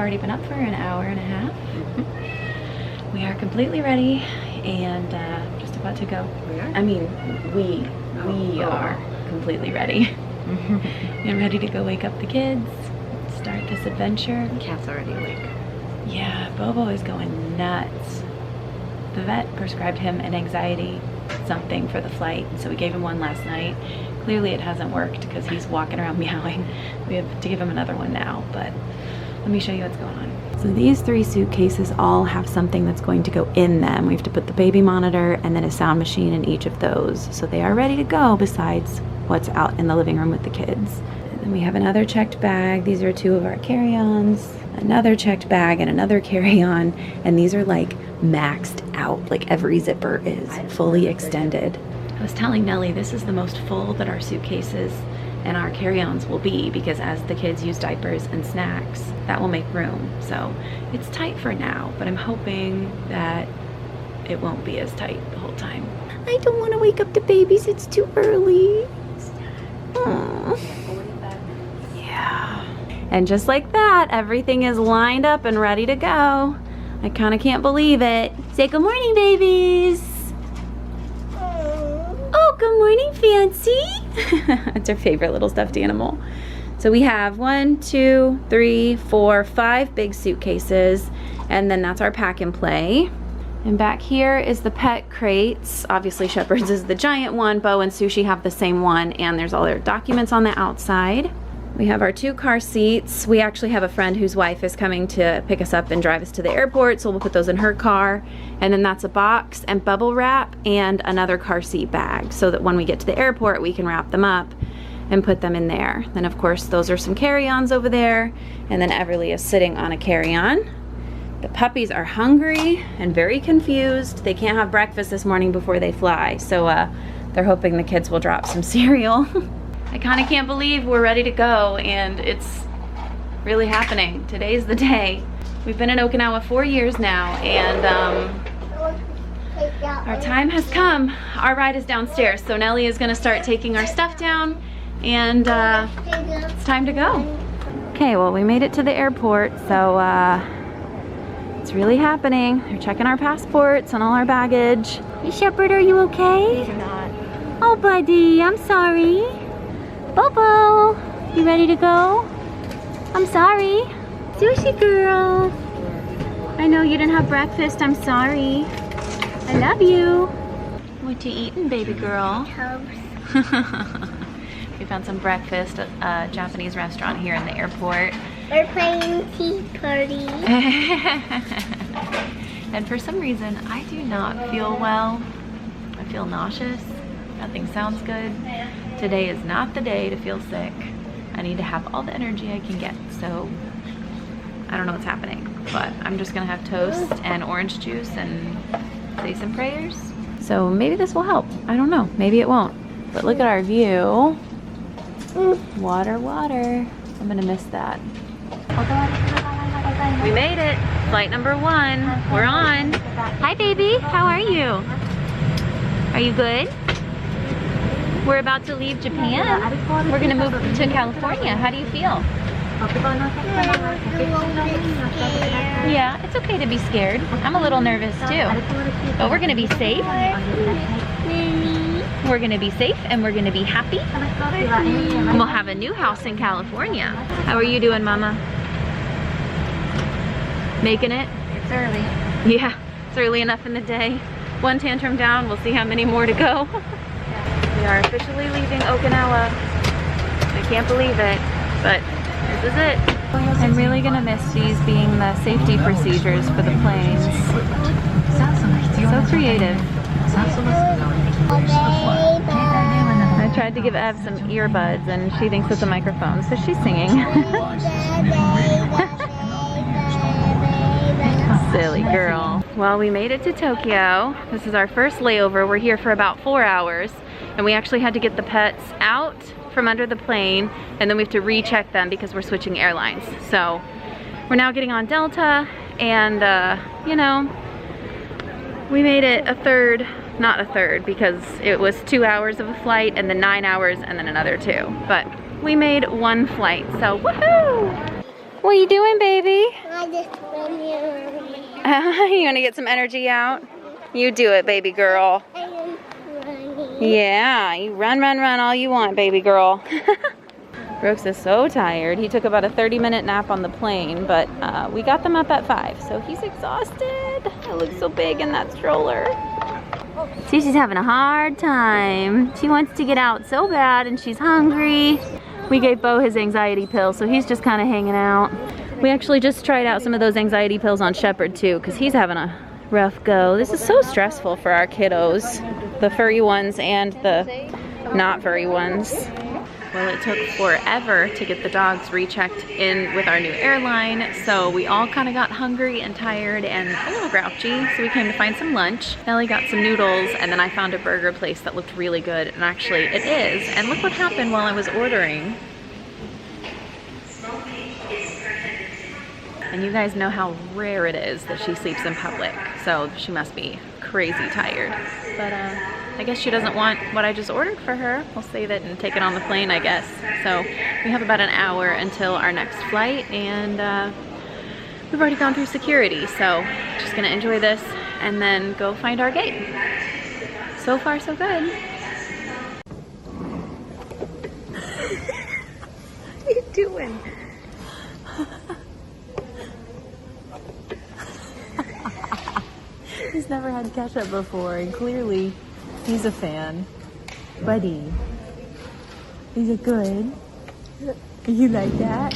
already been up for an hour and a half. We are completely ready and just about to go. We are? I mean, we are completely ready. And ready to go wake up the kids, start this adventure. Cat's already awake. Yeah, Bobo is going nuts. The vet prescribed him an anxiety something for the flight, so we gave him one last night. Clearly it hasn't worked because he's walking around meowing. We have to give him another one now, but let me show you what's going on. So these 3 suitcases all have something that's going to go in them. We have to put the baby monitor and then a sound machine in each of those. So they are ready to go besides what's out in the living room with the kids. And then we have another checked bag. These are 2 of our carry-ons, another checked bag and another carry-on. And these are like maxed out, like every zipper is fully extended. I was telling Nellie this is the most full that our suitcases and our carry-ons will be because as the kids use diapers and snacks, that will make room. So it's tight for now, but I'm hoping that it won't be as tight the whole time. I don't want to wake up the babies, it's too early. Aww. Yeah. And just like that, everything is lined up and ready to go. I kind of can't believe it. Say good morning, babies. Oh, good morning, Fancy. It's her favorite little stuffed animal. So we have 1, 2, 3, 4, 5 big suitcases, and then that's our pack and play. And back here is the pet crates. Obviously Shepherd's is the giant one. Bo and Sushi have the same one, and there's all their documents on the outside. We have our 2 car seats. We actually have a friend whose wife is coming to pick us up and drive us to the airport, so we'll put those in her car. And then that's a box and bubble wrap and another car seat bag, so that when we get to the airport we can wrap them up and put them in there. Then of course those are some carry-ons over there, and then Everly is sitting on a carry-on. The puppies are hungry and very confused. They can't have breakfast this morning before they fly, so they're hoping the kids will drop some cereal. I kind of can't believe we're ready to go, and it's really happening. Today's the day. We've been in Okinawa 4 years now, and our time has come. Our ride is downstairs, so Nellie is gonna start taking our stuff down, and it's time to go. Okay, well, we made it to the airport, so it's really happening. They're checking our passports and all our baggage. Hey, Shepherd, are you okay? He's not. Oh, buddy, I'm sorry. Bobo, you ready to go? I'm sorry. Sushi girl. I know you didn't have breakfast. I'm sorry. I love you. What you eating, baby girl? We found some breakfast at a Japanese restaurant here in the airport. We're playing tea party. And for some reason, I do not feel well. I feel nauseous. Nothing sounds good. Today is not the day to feel sick. I need to have all the energy I can get, so I don't know what's happening, but I'm just gonna have toast and orange juice and say some prayers. So maybe this will help. I don't know, maybe it won't. But look at our view. Water, water. I'm gonna miss that. We made it. Flight number 1. We're on. Hi, baby. How are you? Are you good? We're about to leave Japan. We're gonna move to California. How do you feel? Yeah, it's okay to be scared. I'm a little nervous too. But we're gonna be safe. We're gonna be safe and we're gonna be happy. And we'll have a new house in California. How are you doing, Mama? Making it? It's early. Yeah, it's early enough in the day. 1 tantrum down, we'll see how many more to go. We are officially leaving Okinawa. I can't believe it, but this is it. I'm really gonna miss these being the safety procedures for the planes. So creative. I tried to give Ev some earbuds and she thinks it's a microphone, so she's singing. Silly girl. Well, we made it to Tokyo. This is our first layover. We're here for about 4 hours, and we actually had to get the pets out from under the plane, and then we have to recheck them because we're switching airlines. So we're now getting on Delta, and you know, we made it a third, not a third, because it was 2 hours of a flight and then 9 hours and then another 2. But we made 1 flight, so woohoo! What are you doing, baby? I just run here. You want to get some energy out? You do it, baby girl. I am running. Yeah, you run all you want, baby girl. Brooks is so tired. He took about a 30-minute nap on the plane, but we got them up at 5, so he's exhausted. It looks so big in that stroller. See, she's having a hard time. She wants to get out so bad, and she's hungry. We gave Bo his anxiety pill, so he's just kind of hanging out. We actually just tried out some of those anxiety pills on Shepherd too, because he's having a rough go. This is so stressful for our kiddos, the furry ones and the not furry ones. Well, it took forever to get the dogs rechecked in with our new airline, so we all kind of got hungry and tired and a little grouchy, so we came to find some lunch. Nellie got some noodles, and then I found a burger place that looked really good, and actually it is. And look what happened while I was ordering. And you guys know how rare it is that she sleeps in public, so she must be crazy tired. But I guess she doesn't want what I just ordered for her. We'll save it and take it on the plane, I guess. So we have about an hour until our next flight, and we've already gone through security, so just gonna enjoy this and then go find our gate. So far, so good. What are you doing? He's never had ketchup before, and clearly he's a fan. Buddy, is it good? You like that?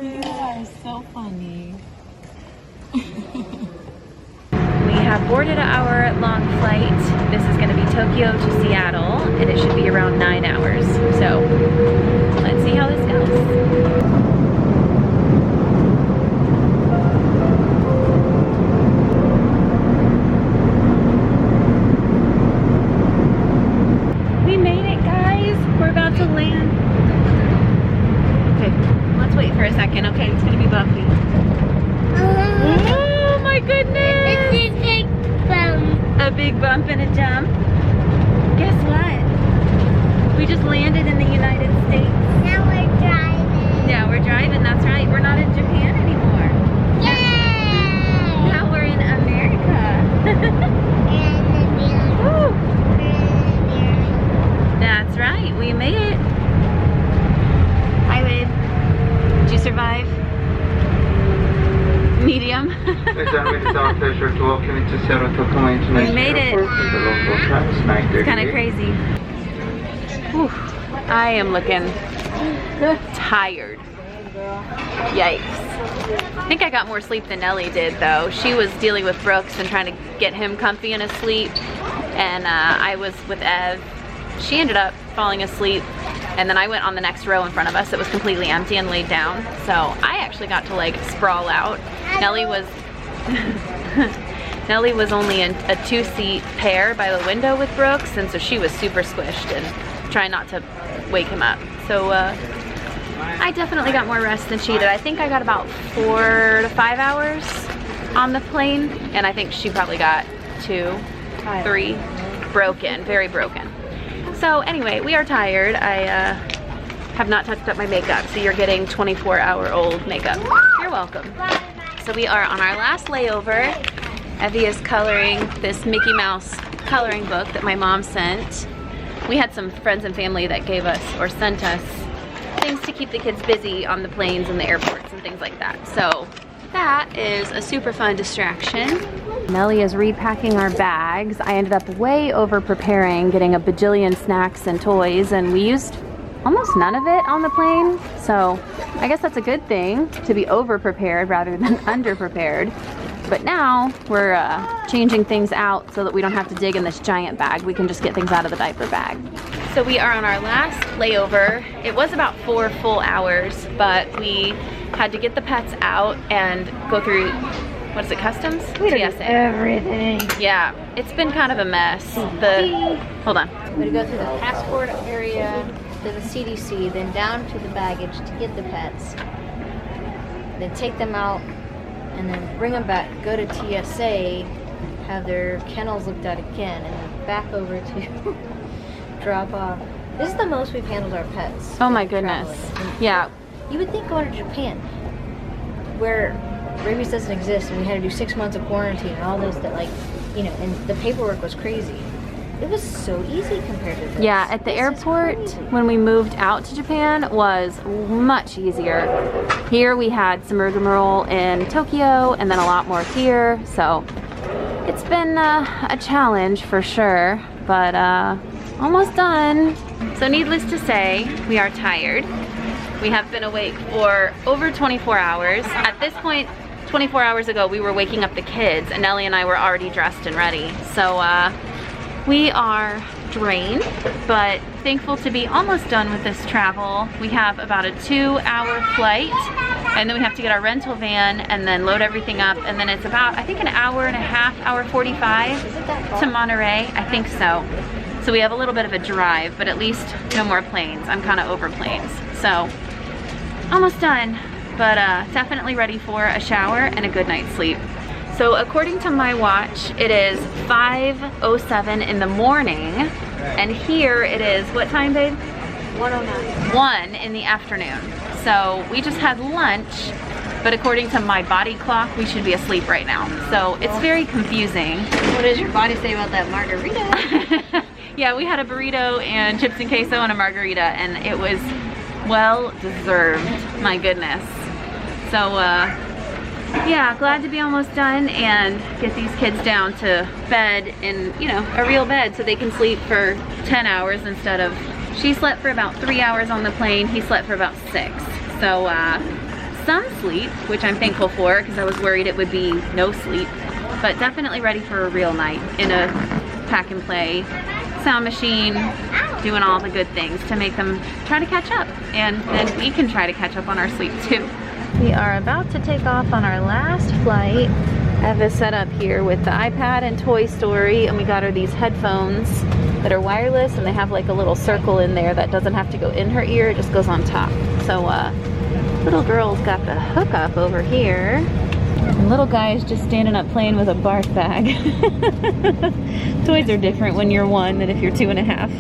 You are so funny. We have boarded our long flight. This is going to be Tokyo to Seattle, and it should be around 9 hours. So let's see how this goes. We made it, guys. We're about to land. Okay, let's wait for a second. Okay, it's going to be bumpy. Oh my goodness! It's a big bump. A big bump and a jump. Guess what? We just landed in the United States. Now we're driving. Yeah, we're driving, that's right. We're not in Japan anymore. Yay! Now we're in America. Woo! That's right, we made it. Hi, Wade. Did you survive? Medium. We made it. It's kind of crazy. Whew. I am looking tired. Yikes. I think I got more sleep than Nellie did, though. She was dealing with Brooks and trying to get him comfy in his sleep, and I was with Ev. She ended up falling asleep, and then I went on the next row in front of us that was completely empty and laid down. So I actually got to like sprawl out. Nellie was Nellie was only in a 2-seat pair by the window with Brooks, and so she was super squished and trying not to wake him up. So I definitely got more rest than she did. I think I got about 4 to 5 hours on the plane, and I think she probably got 2, 3, broken, very broken. So anyway, we are tired. I have not touched up my makeup, so you're getting 24-hour-old makeup. You're welcome. So we are on our last layover. Evie is coloring this Mickey Mouse coloring book that my mom sent. We had some friends and family that gave us or sent us things to keep the kids busy on the planes and the airports and things like that. So that is a super fun distraction. Nellie is repacking our bags. I ended up way over preparing, getting a bajillion snacks and toys, and we used almost none of it on the plane. So I guess that's a good thing, to be over prepared rather than under prepared. But now we're changing things out so that we don't have to dig in this giant bag. We can just get things out of the diaper bag. So we are on our last layover. It was about 4 full hours, but we had to get the pets out and go through, what is it, customs? TSA. Everything. Yeah, it's been kind of a mess. Hold on. We had to go through the passport area, to the CDC, then down to the baggage to get the pets, then take them out, and then bring them back, go to TSA, have their kennels looked at again, and then back over to drop off. This is the most we've handled our pets. Oh my goodness. Traveling. Yeah. You would think going to Japan, where rabies doesn't exist, and we had to do 6 months of quarantine and all this, that like, you know, and the paperwork was crazy. It was so easy compared to this. Yeah, at the airport when we moved out to Japan was much easier. Here we had some rigmarole in Tokyo and then a lot more here. So it's been a challenge for sure, but almost done. So needless to say, we are tired. We have been awake for over 24 hours. At this point, 24 hours ago, we were waking up the kids and Nellie and I were already dressed and ready. So we are drained, but thankful to be almost done with this travel. We have about a 2-hour flight, and then we have to get our rental van and then load everything up, and then it's about, I think, an hour and a half, hour 45 Is it that far? to Monterey. I think so. So we have a little bit of a drive, but at least no more planes. I'm kind of over planes. So almost done, but definitely ready for a shower and a good night's sleep. So according to my watch, it is 5:07 in the morning, and here it is, what time, babe? 109. 1 in the afternoon. So we just had lunch, but according to my body clock, we should be asleep right now. So it's very confusing. What does your body say about that margarita? Yeah, we had a burrito and chips and queso and a margarita, and it was well deserved, my goodness. So yeah, glad to be almost done and get these kids down to bed in, you know, a real bed so they can sleep for 10 hours instead of, she slept for about 3 hours on the plane, he slept for about 6. So some sleep, which I'm thankful for because I was worried it would be no sleep, but definitely ready for a real night in a pack and play sound machine, doing all the good things to make them try to catch up, and then we can try to catch up on our sleep too. We are about to take off on our last flight. I have this set up here with the iPad and Toy Story, and we got her these headphones that are wireless, and they have like a little circle in there that doesn't have to go in her ear, it just goes on top. So little girl's got the hookup over here, and little guy is just standing up playing with a barf bag. Toys are different when you're 1 than if you're 2.5.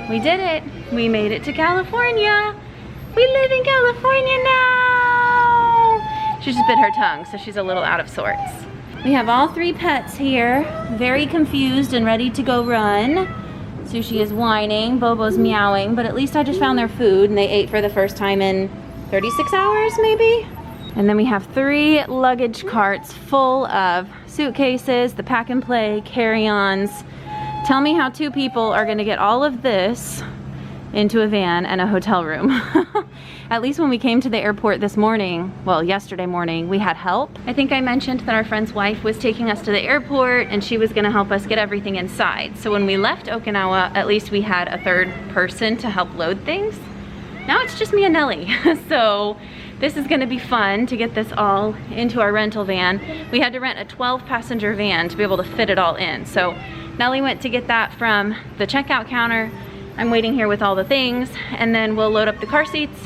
We did it. We made it to California. We live in California now. She just bit her tongue, so she's a little out of sorts. We have all 3 pets here, very confused and ready to go run. Sushi is whining, Bobo's meowing, but at least I just found their food and they ate for the first time in 36 hours maybe. And then we have 3 luggage carts full of suitcases, the pack and play, carry-ons. Tell me how 2 people are gonna get all of this into a van and a hotel room. At least when we came to the airport this morning, well, yesterday morning, we had help. I think I mentioned that our friend's wife was taking us to the airport and she was gonna help us get everything inside. So when we left Okinawa, at least we had a 3rd person to help load things. Now it's just me and Nellie. So this is gonna be fun to get this all into our rental van. We had to rent a 12-passenger van to be able to fit it all in. So Nellie went to get that from the checkout counter. I'm waiting here with all the things, and then we'll load up the car seats,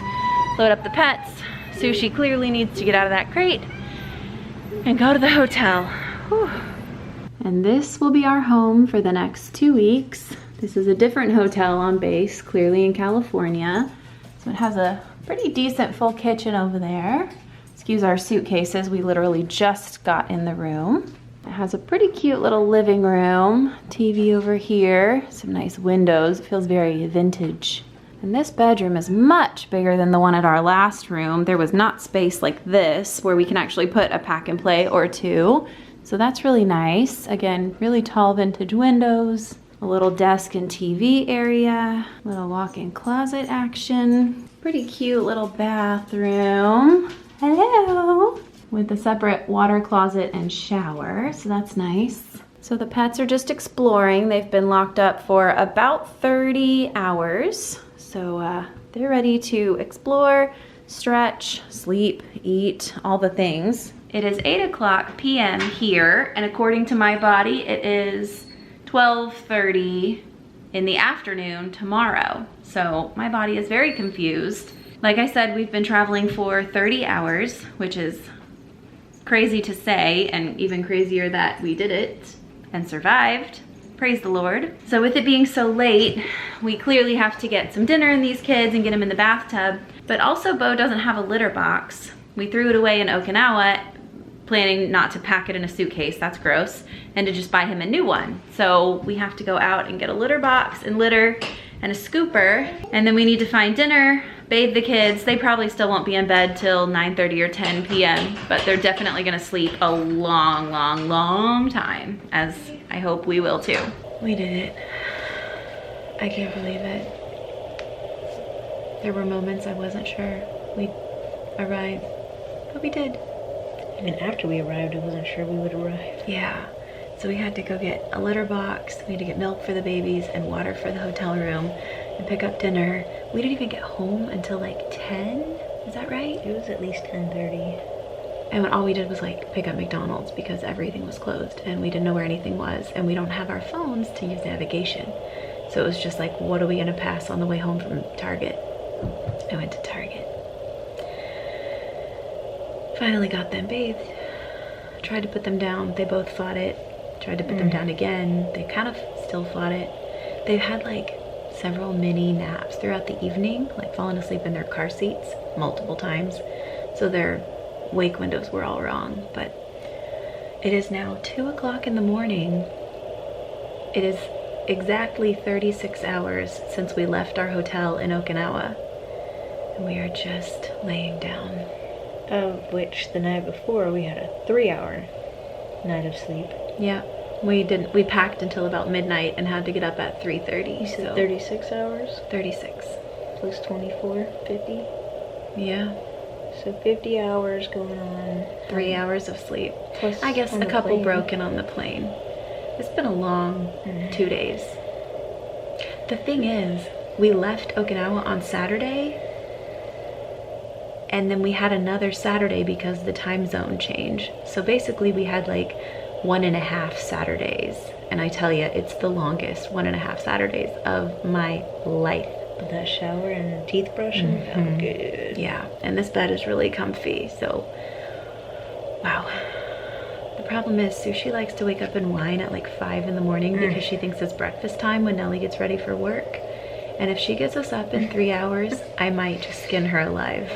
load up the pets. Sushi clearly needs to get out of that crate and go to the hotel. Whew. And this will be our home for the next 2 weeks. This is a different hotel on base, clearly in California. So it has a pretty decent full kitchen over there. Excuse our suitcases, we literally just got in the room. It has a pretty cute little living room, TV over here, some nice windows. It feels very vintage. And this bedroom is much bigger than the one at our last room. There was not space like this where we can actually put a pack and play or 2. So that's really nice. Again, really tall vintage windows, a little desk and TV area, little walk-in closet action, pretty cute little bathroom. Hello! With a separate water closet and shower, so that's nice. So the pets are just exploring. They've been locked up for about 30 hours. So they're ready to explore, stretch, sleep, eat, all the things. It is 8:00 p.m. here, and according to my body, it is 12:30 in the afternoon tomorrow. So my body is very confused. Like I said, we've been traveling for 30 hours, which is crazy to say, and even crazier that we did it and survived. Praise the Lord. So with it being so late, we clearly have to get some dinner in these kids and get them in the bathtub. But also Bo doesn't have a litter box. We threw it away in Okinawa, planning not to pack it in a suitcase, that's gross, and to just buy him a new one. So we have to go out and get a litter box and litter and a scooper, and then we need to find dinner, bathe the kids. They probably still won't be in bed till 9:30 or 10 p.m., but they're definitely gonna sleep a long, long, long time, as I hope we will too. We did it. I can't believe it. There were moments I wasn't sure we'd arrive, but we did. Even after we arrived, I wasn't sure we would arrive. Yeah, so we had to go get a litter box, we had to get milk for the babies and water for the hotel room and pick up dinner. We didn't even get home until like 10, is that right? It was at least 10:30. And all we did was like pick up McDonald's because everything was closed and we didn't know where anything was, and we don't have our phones to use navigation. So it was just like, what are we gonna pass on the way home from Target? I went to Target. Finally got them bathed. Tried to put them down. They both fought it. Tried to put them down again. They kind of still fought it. They've had like several mini naps throughout the evening, like falling asleep in their car seats multiple times. So their wake windows were all wrong. But it is now 2 o'clock in the morning. It is exactly 36 hours since we left our hotel in Okinawa. And we are just laying down. Of which the night before we had a 3-hour night of sleep. Yeah, we packed until about midnight and had to get up at 3:30. You said so 36 hours 36. plus 24, 50. Yeah, So 50 hours going on. 3 hours of sleep. Plus I guess on a the couple plane. broken on the plane. It's been a long 2 days. The thing is, we left Okinawa on Saturday, and then we had another Saturday because the time zone changed. So basically we had like 1.5 Saturdays. And I tell you, it's the longest 1.5 Saturdays of my life. But that shower and teeth brushing felt good. Yeah, and this bed is really comfy, so wow. The problem is Sushi likes to wake up and whine at like 5 in the morning because she thinks it's breakfast time when Nellie gets ready for work. And if she gets us up in 3 hours, I might just skin her alive.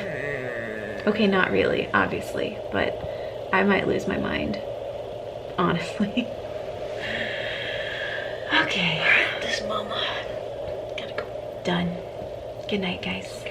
Okay, not really, obviously, but I might lose my mind, honestly. Okay. This mama. Gotta go. Done. Good night, guys.